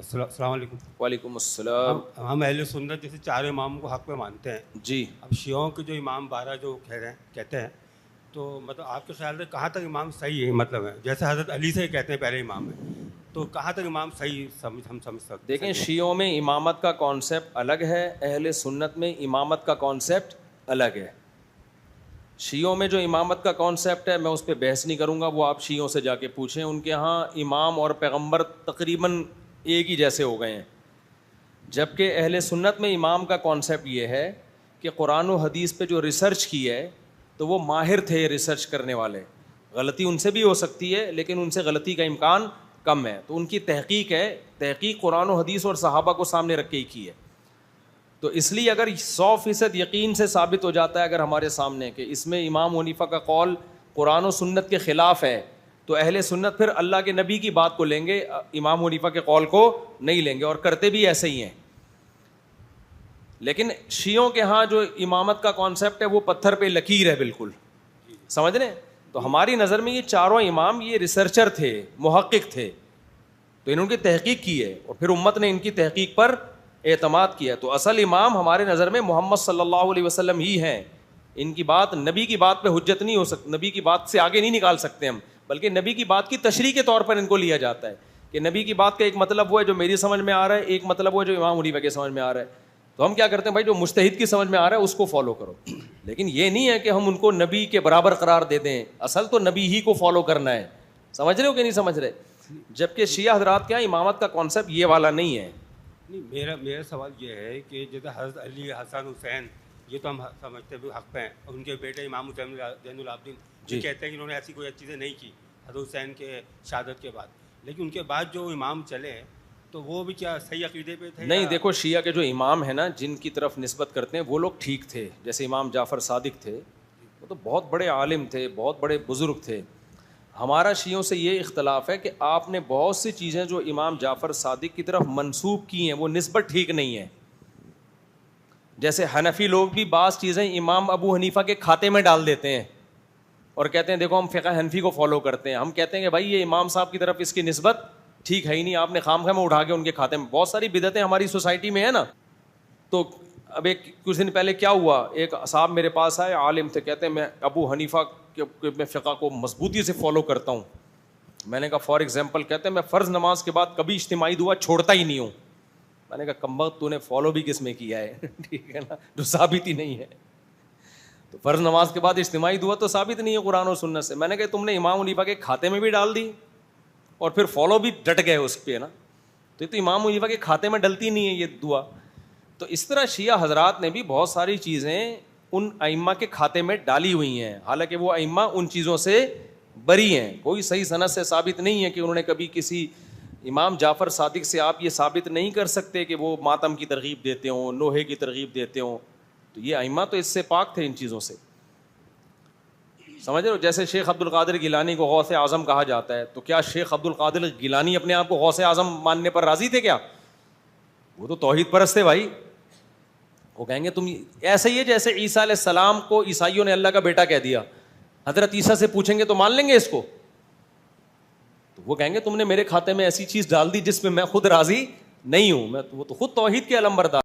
السلام علیکم. وعلیکم السلام. ہم اہل سنت جیسے چار امام کو حق پہ مانتے ہیں جی. اب شیعوں کے جو امام 12 جو کہتے ہیں تو مطلب آپ کے خیال سے کہاں تک امام صحیح ہے؟ مطلب ہے جیسے حضرت علی سے کہتے ہیں پہلے امام ہے تو کہاں تک امام صحیح ہم سمجھ سکتے ہیں؟ دیکھیں شیعوں میں امامت کا کانسیپٹ الگ ہے, اہل سنت میں امامت کا کانسیپٹ الگ ہے. شیعوں میں جو امامت کا کانسیپٹ ہے میں اس پہ بحث نہیں کروں گا, وہ آپ شیعوں سے جا کے پوچھیں. ان کے ہاں امام اور پیغمبر تقریباً ایک ہی جیسے ہو گئے ہیں. جبکہ اہل سنت میں امام کا کانسیپٹ یہ ہے کہ قرآن و حدیث پہ جو ریسرچ کی ہے تو وہ ماہر تھے ریسرچ کرنے والے. غلطی ان سے بھی ہو سکتی ہے لیکن ان سے غلطی کا امکان کم ہے. تو ان کی تحقیق ہے, تحقیق قرآن و حدیث اور صحابہ کو سامنے رکھ کے ہی کی ہے. تو اس لیے اگر 100% یقین سے ثابت ہو جاتا ہے اگر ہمارے سامنے کہ اس میں امام حنیفہ کا قول قرآن و سنت کے خلاف ہے تو اہل سنت پھر اللہ کے نبی کی بات کو لیں گے, امام حنیفہ کے قول کو نہیں لیں گے, اور کرتے بھی ایسے ہی ہیں. لیکن شیعوں کے ہاں جو امامت کا کانسیپٹ ہے وہ پتھر پہ لکیر ہے بالکل, سمجھ رہے ہیں. تو ہماری نظر میں یہ چاروں امام یہ ریسرچر تھے, محقق تھے, تو انہوں نے تحقیق کی ہے اور پھر امت نے ان کی تحقیق پر اعتماد کیا. تو اصل امام ہمارے نظر میں محمد صلی اللہ علیہ وسلم ہی ہیں. ان کی بات نبی کی بات پہ حجت نہیں ہو سکتی, نبی کی بات سے آگے نہیں نکال سکتے ہم, بلکہ نبی کی بات کی تشریح کے طور پر ان کو لیا جاتا ہے کہ نبی کی بات کا ایک مطلب وہ ہے جو میری سمجھ میں آ رہا ہے, ایک مطلب وہ ہے جو امام حنیفہ کے سمجھ میں آ رہا ہے. تو ہم کیا کرتے ہیں بھائی, جو مجتہد کی سمجھ میں آ رہا ہے اس کو فالو کرو, لیکن یہ نہیں ہے کہ ہم ان کو نبی کے برابر قرار دے دیں. اصل تو نبی ہی کو فالو کرنا ہے. سمجھ رہے ہو کہ نہیں سمجھ رہے؟ جبکہ شیعہ حضرات کے یہاں امامت کا کانسیپٹ یہ والا نہیں ہے. نہیں, میرا سوال یہ ہے کہ جیسے حضرت علی, حسن, حسین یہ تو ہم سمجھتے ہیں حق پہ ہیں, اور ان کے بیٹے امام حسین زین العابدین جو کہتے ہیں کہ انہوں نے ایسی کوئی چیزیں نہیں کی حضرت حسین کے شہادت کے بعد, لیکن ان کے بعد جو امام چلے تو وہ بھی کیا صحیح عقیدے پہ تھے؟ نہیں, دیکھو شیعہ کے جو امام ہیں نا جن کی طرف نسبت کرتے ہیں وہ لوگ ٹھیک تھے. جیسے امام جعفر صادق تھے, وہ تو بہت بڑے عالم تھے, بہت بڑے بزرگ تھے. ہمارا شیعوں سے یہ اختلاف ہے کہ آپ نے بہت سی چیزیں جو امام جعفر صادق کی طرف منسوب کی ہیں وہ نسبت ٹھیک نہیں ہے. جیسے حنفی لوگ بھی بعض چیزیں امام ابو حنیفہ کے کھاتے میں ڈال دیتے ہیں اور کہتے ہیں دیکھو ہم فقہ حنفی کو فالو کرتے ہیں. ہم کہتے ہیں کہ بھائی یہ امام صاحب کی طرف اس کی نسبت ٹھیک ہے ہی نہیں, آپ نے خام خواہ میں اٹھا کے ان کے کھاتے میں. بہت ساری بدعتیں ہماری سوسائٹی میں ہے نا. تو اب ایک کچھ دن پہلے کیا ہوا, ایک صاحب میرے پاس آئے, عالم تھے, کہتے ہیں میں ابو حنیفہ کے میں فقہ کو مضبوطی سے فالو کرتا ہوں. میں نے کہا فار ایگزامپل, کہتے ہیں میں فرض نماز کے بعد کبھی اجتماعی دعا چھوڑتا ہی نہیں ہوں. میں نے کہا کمبخت تو نے فالو بھی کس میں کیا ہے ٹھیک ہے نا, جو ثابت ہی نہیں ہے. تو فرض نماز کے بعد اجتماعی دعا تو ثابت نہیں ہے قرآن و سنت سے. میں نے کہا تم نے امام حنیفہ کے کھاتے میں بھی ڈال دی اور پھر فالو بھی ڈٹ گئے اس پہ نا, تو یہ تو امام حنیفہ کے کھاتے میں ڈلتی نہیں ہے یہ دعا. تو اس طرح شیعہ حضرات نے بھی بہت ساری چیزیں ان ائمہ کے کھاتے میں ڈالی ہوئی ہیں, حالانکہ وہ ائمہ ان چیزوں سے بری ہیں. کوئی صحیح سند سے ثابت نہیں ہے کہ انہوں نے کبھی کسی امام جعفر صادق سے آپ یہ ثابت نہیں کر سکتے کہ وہ ماتم کی ترغیب دیتے ہوں, نوحے کی ترغیب دیتے ہوں. تو یہ ائمہ تو اس سے پاک تھے ان چیزوں سے, سمجھ رہے ہو. جیسے شیخ عبد القادر گیلانی کو غوث اعظم کہا جاتا ہے, تو کیا شیخ عبد القادر گیلانی اپنے آپ کو غوث اعظم ماننے پر راضی تھے کیا؟ وہ تو توحید پرست تھے بھائی. وہ کہیں گے تم ایسے ہی ہے جیسے عیسیٰ علیہ السلام کو عیسائیوں نے اللہ کا بیٹا کہہ دیا, حضرت عیسیٰ سے پوچھیں گے تو مان لیں گے اس کو؟ تو وہ کہیں گے تم نے میرے کھاتے میں ایسی چیز ڈال دی جس میں میں خود راضی نہیں ہوں. میں وہ تو خود توحید کے علم بردار